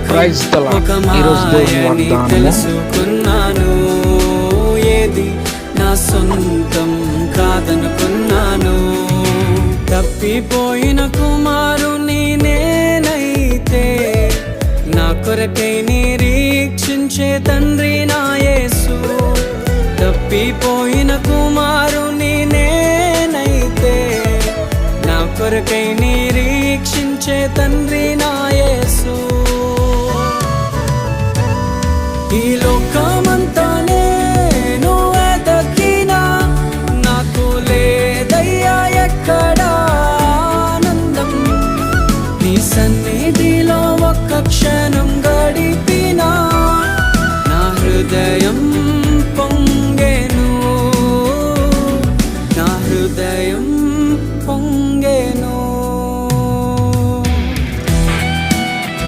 Praise the lord. ఒక ఈరోజు దేవుని మాయని వాగ్దానము తెలుసుకున్నాను, ఏది నా సొంతం కాదనుకున్నాను. తప్పిపోయిన కుమారుని నేనైతే, నా కొరకై నిరీక్షించే తండ్రి నా యేసు. తప్పిపోయిన కుమారుని నేనైతే, నా కొరకై నిరీక్షించే తండ్రి